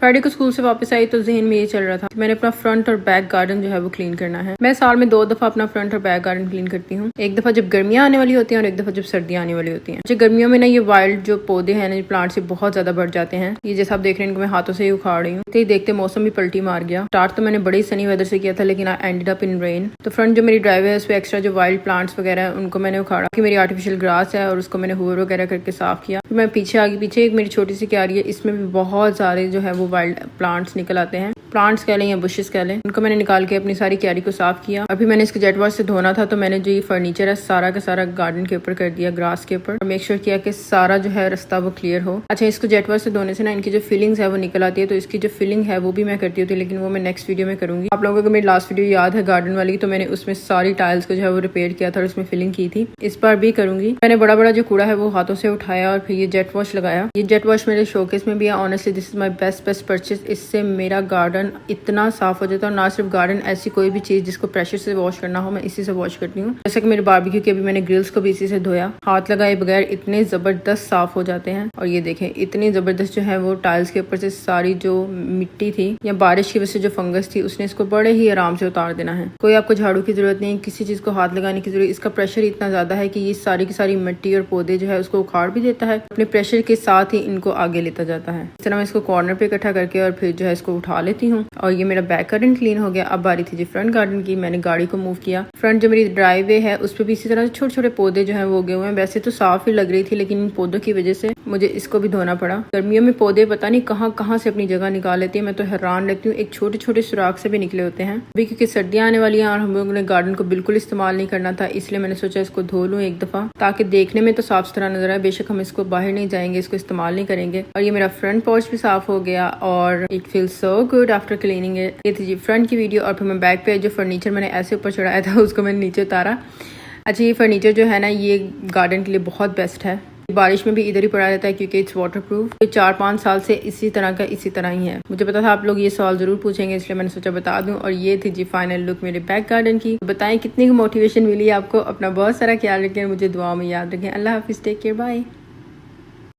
Friday को school से वापस आई तो जहन में ये चल रहा था मैंने अपना फ्रंट और बैक गार्डन जो है वो क्लीन करना है। मैं साल में 2 दफा अपना फ्रंट और बैक गार्डन क्लीन करती हूँ। एक दफा जब गर्मियाँ आने वाली होती हैं और एक दफा जब सर्दियाँ आने वाली होती हैं। जो गर्मियों में ना ये वाइल्ड जो पौधे हैं ना प्लांट से बहुत ज्यादा बढ़ जाते हैं। ये जैसा आप देख रहे हैं इनको मैं हाथों से ही उखाड़ रही हूँ। तो देखते मौसम भी पलटी मार गया। स्टार्ट तो मैंने बड़े सनी वेदर से किया था लेकिन I ended up in rain. तो फ्रंट जो मेरी ड्राइव है उस पर एक्स्ट्रा जो वाइल्ड प्लांट्स वगैरह है उनको मैंने उखाड़ा कि मेरी आर्टिफिशियल ग्रास है और उसको मैंने हूवर वगैरह करके साफ किया। मैं पीछे आगे पीछे एक मेरी छोटी सी क्यारी है, इसमें भी बहुत सारे जो है वो वाइल्ड प्लांट्स निकल आते हैं। प्लांट्स कह लें या बुशेस कह लें, उनको मैंने निकाल के अपनी सारी क्यारी को साफ किया। अभी मैंने इसको जेट वॉश से धोना था तो मैंने जो ये फर्नीचर है सारा का सारा गार्डन के ऊपर कर दिया, ग्रास के ऊपर, और मेक श्योर किया कि सारा जो है रास्ता वो क्लियर हो। अच्छा, इसको जेट वॉश से धोने से ना इनकी जो फीलिंग्स है वो निकल आती है, तो इसकी जो फीलिंग है वो भी मैं करती होती, लेकिन वो मैं नेक्स्ट वीडियो में करूंगी। आप लोगों को मेरी लास्ट वीडियो याद है गार्डन वाली, तो मैंने उसमें सारी टाइल्स को जो है वो रिपेयर किया था और उसमें फिलिंग की थी। इस बार भी करूंगी। मैंने बड़ा बड़ा जो कूड़ा है वो हाथों से उठाया और फिर ये जेट वॉश लगाया। ये जेट वॉश मेरे शोकेस में भी है। Honestly this is my best purchase. इससे मेरा गार्डन इतना साफ हो जाता है। और ना सिर्फ गार्डन, ऐसी कोई भी चीज जिसको प्रेशर से वॉश करना हो मैं इसी से वॉश करती हूँ। जैसे कि मेरे बारबेक्यू के अभी मैंने ग्रिल्स को भी इसी से धोया। हाथ लगाए बगैर इतने जबरदस्त साफ हो जाते हैं। और ये देखें इतनी जबरदस्त जो है वो टाइल्स के ऊपर से सारी जो मिट्टी थी या बारिश की वजह से जो फंगस थी उसने इसको बड़े ही आराम से उतार देना है। कोई आपको झाड़ू की जरूरत नहीं, किसी चीज को हाथ लगाने की जरूरत। इसका प्रेशर इतना ज्यादा है कि ये सारी की सारी मिट्टी और पौधे जो है उसको उखाड़ भी देता है, अपने प्रेशर के साथ ही इनको आगे लेता जाता है। इस तरह मैं इसको कॉर्नर पे इकट्ठा करके और फिर जो है इसको उठा लेती हूँ। और ये मेरा बैक गार्डन क्लीन हो गया। अब बारी थी जी फ्रंट गार्डन की। मैंने गाड़ी को मूव किया। फ्रंट जो मेरी ड्राइववे है उस पर भी इसी तरह छोटे छोटे पौधे जो है वो उगे हुए हैं। वैसे तो साफ ही लग रही थी लेकिन इन पौधों की वजह से मुझे इसको भी धोना पड़ा। गर्मियों में पौधे पता नहीं कहाँ से अपनी जगह निकाल लेती है। मैं तो हैरान रहती हूँ, एक छोटे छोटे सुराख से भी निकले होते हैं। अभी क्योंकि सर्दियाँ आने वाली हैं और हम लोगों ने गार्डन को बिल्कुल इस्तेमाल नहीं करना था, इसलिए मैंने सोचा इसको धो लूँ एक दफा, ताकि देखने में तो साफ सुथरा नजर आए। बेशक हम इसको बाहर नहीं जाएंगे, इसको इस्तेमाल नहीं करेंगे। और ये मेरा फ्रंट पोर्च भी साफ हो गया और it feel so good after cleaning it. ये थी जी फ्रंट की वीडियो। और फिर मैं बैक पे जो फर्नीचर मैंने ऐसे ऊपर चढ़ाया था उसको मैंने नीचे उतारा। अच्छा, ये फर्नीचर जो है ना ये गार्डन के लिए बहुत बेस्ट है। बारिश में भी इधर ही पड़ा रहता है क्योंकि इट्स वाटर प्रूफ। 4-5 साल से इसी तरह ही है। मुझे पता था आप लोग ये सवाल जरूर पूछेंगे, इसलिए मैंने सोचा बता दूं। और ये थी जी फाइनल लुक मेरे बैक गार्डन की। बताएं कितनी मोटिवेशन मिली आपको। अपना बहुत सारा ख्याल रखें, मुझे दुआ में याद रखें। अल्लाह हाफिज, टेक केयर, बाय।